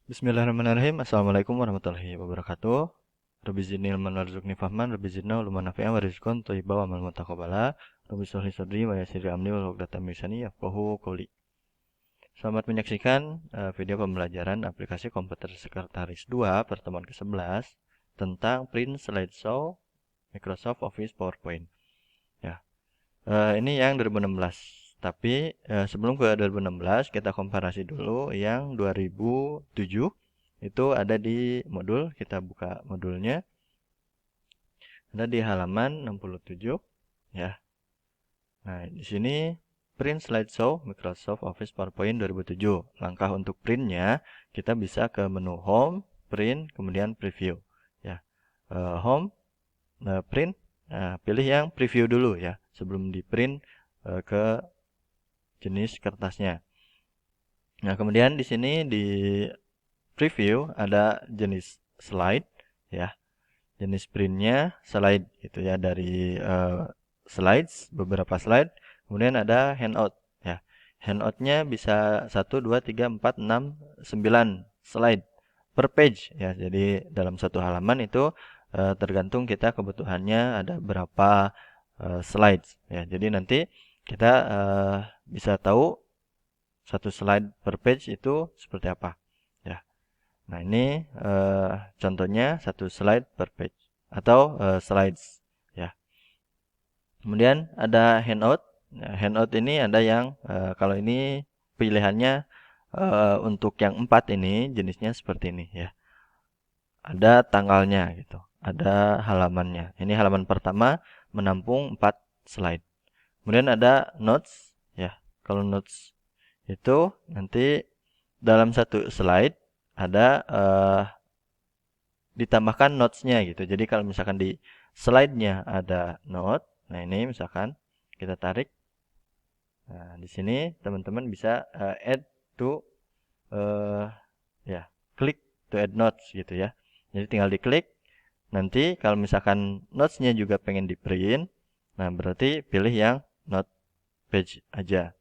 Bismillahirrahmanirrahim. Assalamualaikum warahmatullahi wabarakatuh. Rabbi zidni ilman warzuqni fahman, Rabbi zidna uluman nafi'an wa rizqan thayyiban wa amal mutaqabbala. Rabbi shrah li sadri wa yassir li amri wahlul 'uqdatam min lisani yafqahu qawli. Selamat menyaksikan video pembelajaran aplikasi komputer sekretaris 2 pertemuan ke-11 tentang print slideshow Microsoft Office PowerPoint. Ya. Ini yang 2016. Tapi sebelum ke 2016 kita komparasi dulu yang 2007. Itu ada di modul, kita buka modulnya. Ada di halaman 67 ya. Nah, di sini print slideshow Microsoft Office PowerPoint 2007. Langkah untuk printnya kita bisa ke menu home, print, kemudian preview ya. Home, print, pilih yang preview dulu ya sebelum di print ke jenis kertasnya. Nah, kemudian di sini di preview ada jenis slide ya. Jenis printnya slide gitu ya, dari slides, beberapa slide. Kemudian ada handout ya. Handoutnya bisa 1, 2, 3, 4, 6, 9 slide per page ya. Jadi dalam satu halaman itu tergantung kita kebutuhannya ada berapa slides ya. Jadi nanti kita bisa tahu satu slide per page itu seperti apa ya. Nah, ini contohnya satu slide per page atau slides ya. Kemudian ada handout. Nah, handout ini ada yang kalau ini pilihannya untuk yang 4 ini jenisnya seperti ini ya. Ada tanggalnya gitu. Ada halamannya. Ini halaman pertama menampung 4 slide. Kemudian ada notes ya. Kalau notes itu nanti dalam satu slide ada ditambahkan notes-nya gitu. Jadi kalau misalkan di slide-nya ada note, nah ini misalkan kita tarik. Nah, di sini teman-teman bisa add to uh, ya, klik to add notes gitu ya. Jadi tinggal diklik. Nanti kalau misalkan notes-nya juga pengen di print, nah berarti pilih yang note page aja.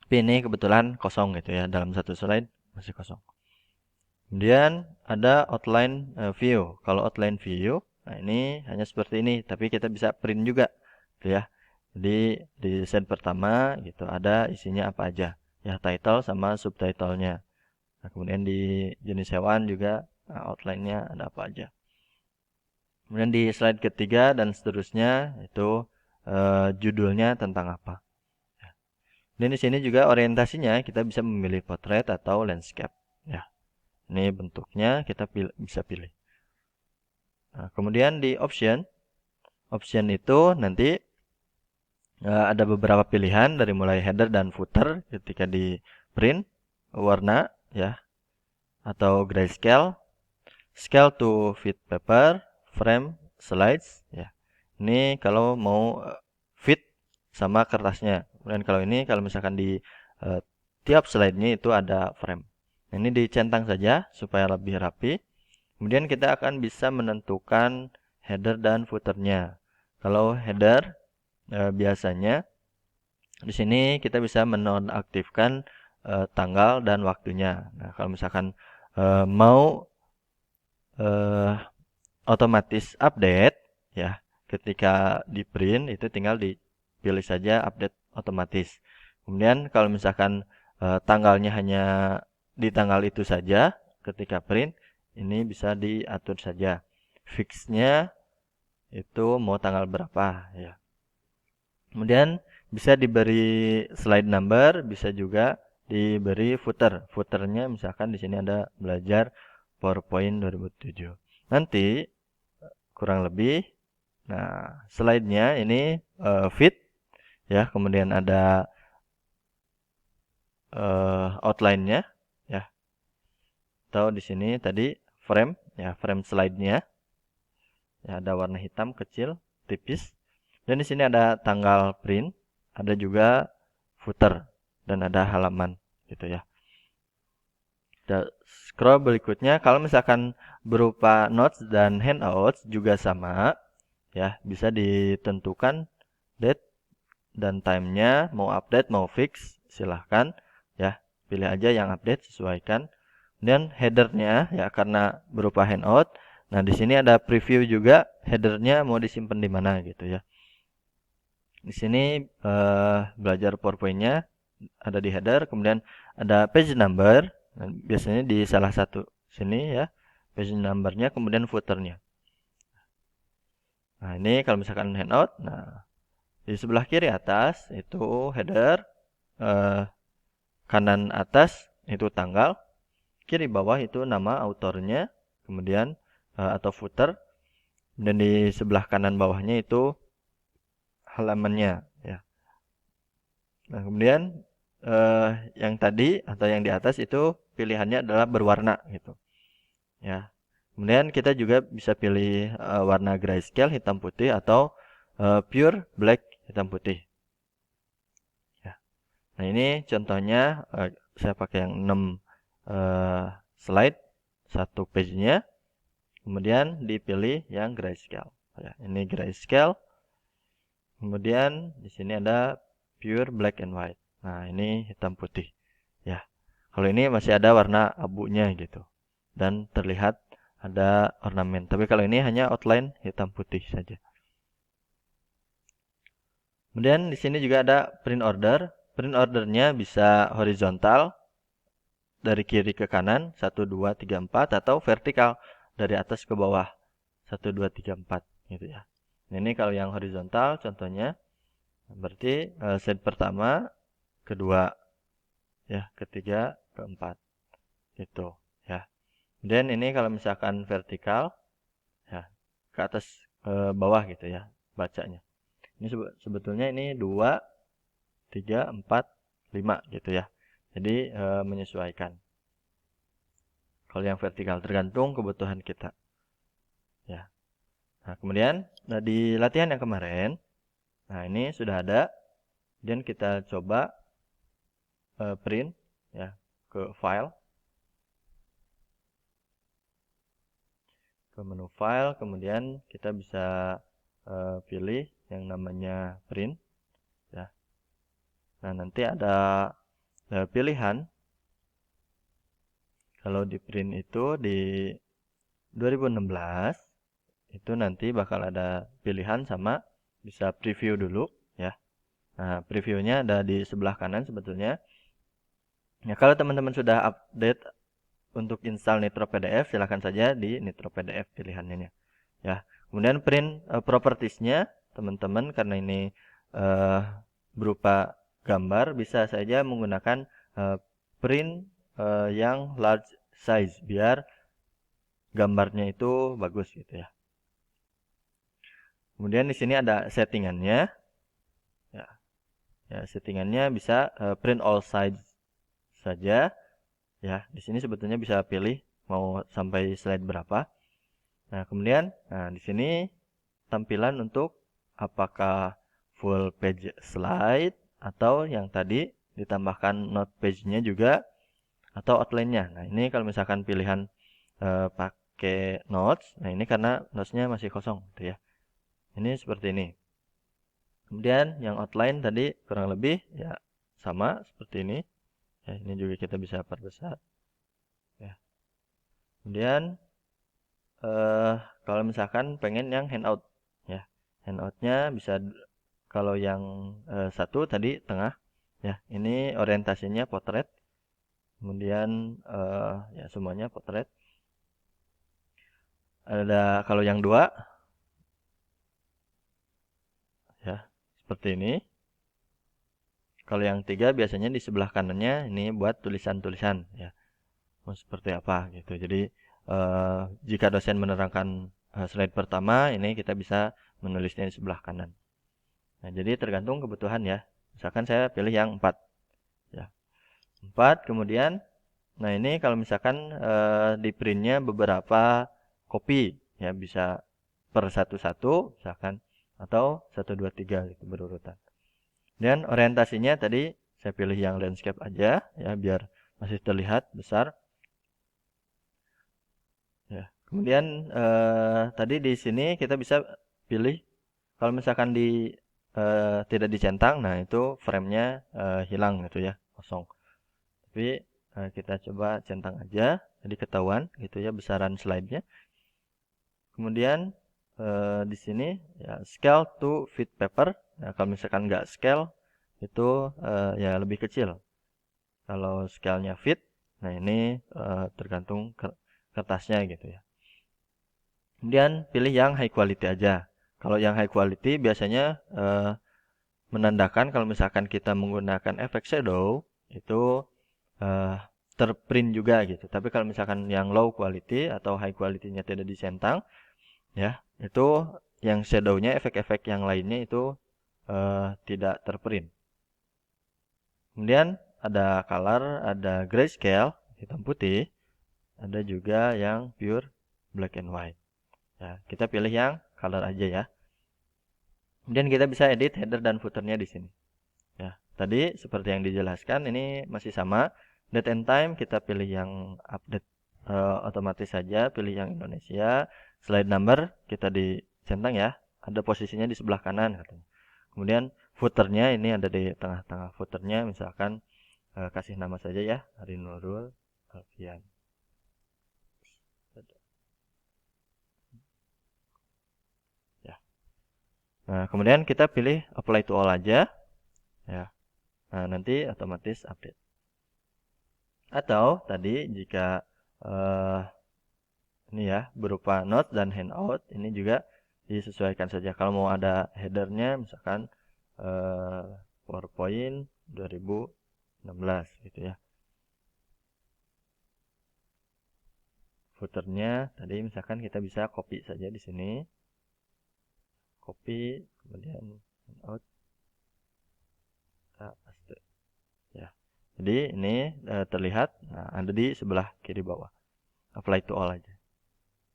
Tapi ini kebetulan kosong gitu ya, dalam satu slide masih kosong. Kemudian ada outline view. Kalau outline view, nah ini hanya seperti ini, tapi kita bisa print juga, gitu ya. Jadi di slide pertama gitu ada isinya apa aja, ya title sama subtitlenya. Nah, kemudian di jenis hewan juga outline-nya ada apa aja. Kemudian di slide ketiga dan seterusnya itu judulnya tentang apa. Dan di sini juga orientasinya kita bisa memilih portrait atau landscape, ya. Ini bentuknya kita bisa pilih. Nah, kemudian di option itu nanti ada beberapa pilihan dari mulai header dan footer ketika di print, warna ya, atau grayscale, scale to fit paper, frame, slides ya. Ini kalau mau fit sama kertasnya. Kemudian kalau ini kalau misalkan di tiap slide-nya itu ada frame. Nah, ini dicentang saja supaya lebih rapi. Kemudian kita akan bisa menentukan header dan footernya. Kalau header biasanya di sini kita bisa menonaktifkan tanggal dan waktunya. Nah, kalau misalkan mau otomatis update ya, ketika di print itu tinggal dipilih saja update otomatis. Kemudian kalau misalkan tanggalnya hanya di tanggal itu saja ketika print, ini bisa diatur saja. Fixnya itu mau tanggal berapa ya. Kemudian bisa diberi slide number, bisa juga diberi footer. Footernya misalkan di sini ada belajar PowerPoint 2007. Nanti kurang lebih, nah slide-nya ini fit ya, kemudian ada outline-nya ya. Atau di sini tadi frame ya, frame slide-nya. Ya, ada warna hitam kecil, tipis. Dan di sini ada tanggal print, ada juga footer dan ada halaman gitu ya. Kita scroll berikutnya, kalau misalkan berupa notes dan handouts juga sama ya, bisa ditentukan date dan time-nya, mau update mau fix silahkan ya, pilih aja yang update, sesuaikan. Kemudian headernya ya karena berupa handout. Nah, di sini ada preview juga headernya mau disimpan di mana gitu ya. Di sini belajar PowerPoint-nya ada di header, kemudian ada page number, nah, biasanya di salah satu sini ya, page number-nya, kemudian footer-nya. Nah, ini kalau misalkan handout, nah di sebelah kiri atas itu header, eh, kanan atas itu tanggal, kiri bawah itu nama autornya, kemudian atau footer, dan di sebelah kanan bawahnya itu halamannya ya. Nah, kemudian yang tadi atau yang di atas itu pilihannya adalah berwarna gitu. Ya. Kemudian kita juga bisa pilih warna grayscale hitam putih atau pure black hitam putih. Ya. Nah, ini contohnya saya pakai yang 6 slide satu page-nya. Kemudian dipilih yang grayscale. Ya, ini grayscale. Kemudian di sini ada pure black and white. Nah, ini hitam putih. Ya. Kalau ini masih ada warna abunya gitu. Dan terlihat ada ornamen. Tapi kalau ini hanya outline hitam putih saja. Kemudian di sini juga ada print order. Print ordernya bisa horizontal dari kiri ke kanan 1 2 3 4 atau vertikal dari atas ke bawah 1 2 3 4 gitu ya. Nah, ini kalau yang horizontal contohnya berarti slide pertama, kedua, ya, ketiga, keempat, gitu, ya. Kemudian ini kalau misalkan vertikal, ya, ke atas ke bawah gitu ya, bacanya. Ini sebetulnya ini 2, 3, 4, 5 gitu ya. Jadi menyesuaikan. Kalau yang vertikal tergantung kebutuhan kita, ya. Nah, kemudian di latihan yang kemarin, nah ini sudah ada, dan kita coba print ya ke file, ke menu file, kemudian kita bisa pilih yang namanya print ya. Nah, nanti ada pilihan. Kalau di print itu di 2016 itu nanti bakal ada pilihan sama bisa preview dulu ya. Nah, previewnya ada di sebelah kanan sebetulnya. Ya, kalau teman-teman sudah update untuk install Nitro PDF, silahkan saja di Nitro PDF pilihannya ya. Kemudian print propertiesnya teman-teman, karena ini berupa gambar, bisa saja menggunakan print yang large size biar gambarnya itu bagus gitu ya. Kemudian di sini ada settingannya ya. Ya, settingannya bisa print all size saja ya. Di sini sebetulnya bisa pilih mau sampai slide berapa. Nah, kemudian di sini tampilan untuk apakah full page slide atau yang tadi ditambahkan note page-nya juga atau outline-nya. Nah, ini kalau misalkan pilihan pakai notes, nah ini karena notes-nya masih kosong gitu ya. Ini seperti ini. Kemudian yang outline tadi kurang lebih ya sama seperti ini. Ya, ini juga kita bisa perbesar. Ya. Kemudian kalau misalkan pengen yang handout ya, handoutnya bisa kalau yang satu tadi tengah ya, ini orientasinya potret, kemudian ya semuanya potret. Ada kalau yang dua ya seperti ini. Kalau yang tiga biasanya di sebelah kanannya ini buat tulisan-tulisan ya, mau seperti apa gitu. Jadi jika dosen menerangkan slide pertama, ini kita bisa menulisnya di sebelah kanan. Nah, jadi tergantung kebutuhan ya. Misalkan saya pilih yang 4 ya. 4 kemudian nah ini kalau misalkan di printnya beberapa copy ya, bisa per satu-satu misalkan atau 1 2 3 gitu berurutan. Dan orientasinya tadi saya pilih yang landscape aja ya biar masih terlihat besar. Ya. Kemudian tadi di sini kita bisa pilih kalau misalkan tidak dicentang, nah itu frame-nya hilang gitu ya, kosong. Tapi kita coba centang aja jadi ketahuan gitu ya besaran slide-nya. Kemudian di sini ya scale to fit paper. Nah, kalau misalkan nggak scale itu ya lebih kecil. Kalau scale-nya fit, nah ini tergantung kertasnya gitu ya. Kemudian pilih yang high quality aja. Kalau yang high quality biasanya menandakan kalau misalkan kita menggunakan efek shadow itu eh, terprint juga gitu. Tapi kalau misalkan yang low quality atau high quality-nya tidak disentang, ya itu yang shadow-nya efek-efek yang lainnya itu tidak terprint. Kemudian ada color, ada grayscale hitam putih, ada juga yang pure black and white. Ya, kita pilih yang color aja ya. Kemudian kita bisa edit header dan footernya di sini. Ya, tadi seperti yang dijelaskan ini masih sama. Date and time kita pilih yang update otomatis saja, pilih yang Indonesia. Slide number kita dicentang ya, ada posisinya di sebelah kanan katanya. Kemudian footernya ini ada di tengah-tengah footernya, misalkan kasih nama saja ya, Hari Nurul Alfian. Ya. Nah, kemudian kita pilih apply to all aja, ya. Nah, nanti otomatis update. Atau tadi jika ini ya berupa notes dan handout, ini juga disesuaikan saja. Kalau mau ada headernya misalkan PowerPoint 2016 gitu ya. Footernya tadi misalkan kita bisa copy saja di sini. Copy, kemudian handout, kita paste. Ya. Jadi ini terlihat ada di sebelah kiri bawah. Apply to all aja.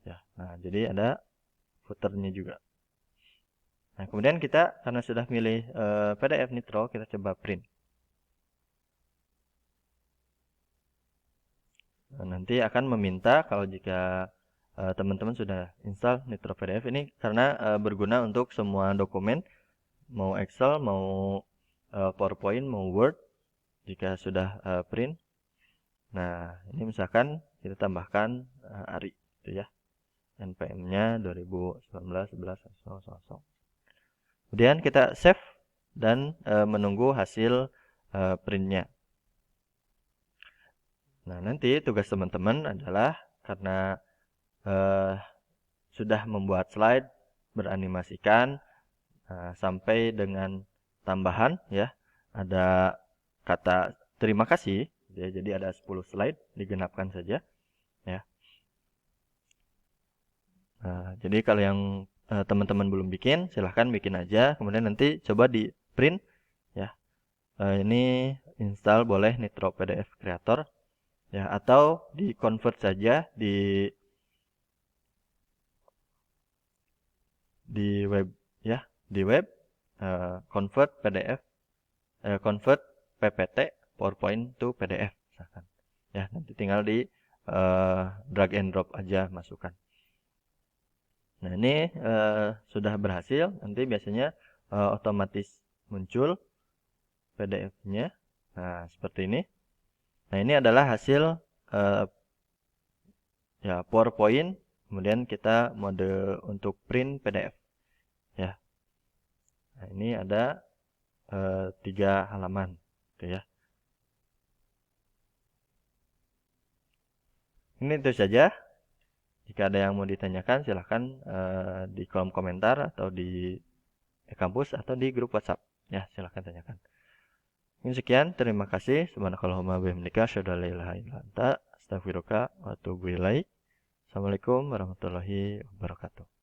Ya. Nah, jadi ada footernya juga. Nah, kemudian kita karena sudah milih PDF Nitro, kita coba print. Nah, nanti akan meminta kalau jika teman-teman sudah install Nitro PDF ini karena berguna untuk semua dokumen, mau Excel, mau PowerPoint, mau Word, jika sudah print. Nah, ini misalkan kita tambahkan ARI, gitu ya. NPM-nya 2019-11-00. Kemudian kita save dan menunggu hasil printnya. Nah, nanti tugas teman-teman adalah karena sudah membuat slide, beranimasikan, sampai dengan tambahan ya, ada kata terima kasih, ya, jadi ada 10 slide, digenapkan saja. Ya. Jadi kalau yang teman-teman belum bikin, silahkan bikin aja, kemudian nanti coba di print. Ya. Ini install boleh Nitro PDF Creator. Ya, atau di convert saja di web ya, di web convert PDF convert PPT PowerPoint to PDF misalkan. Ya, nanti tinggal di drag and drop aja masukkan. Nah, ini sudah berhasil, nanti biasanya otomatis muncul PDF-nya. Nah, seperti ini. Nah, ini adalah hasil ya PowerPoint, kemudian kita mode untuk print PDF. Ya. Nah, ini ada 3 halaman, gitu ya. Ini itu saja. Jika ada yang mau ditanyakan, silahkan di kolom komentar atau di kampus atau di grup WhatsApp. Ya, silahkan tanyakan. Mungkin sekian, terima kasih. Subhanakallahumma wa bihamdika, asyhadu an la ilaha illa anta, astaghfiruka wa atubu ilaik. Assalamualaikum warahmatullahi wabarakatuh.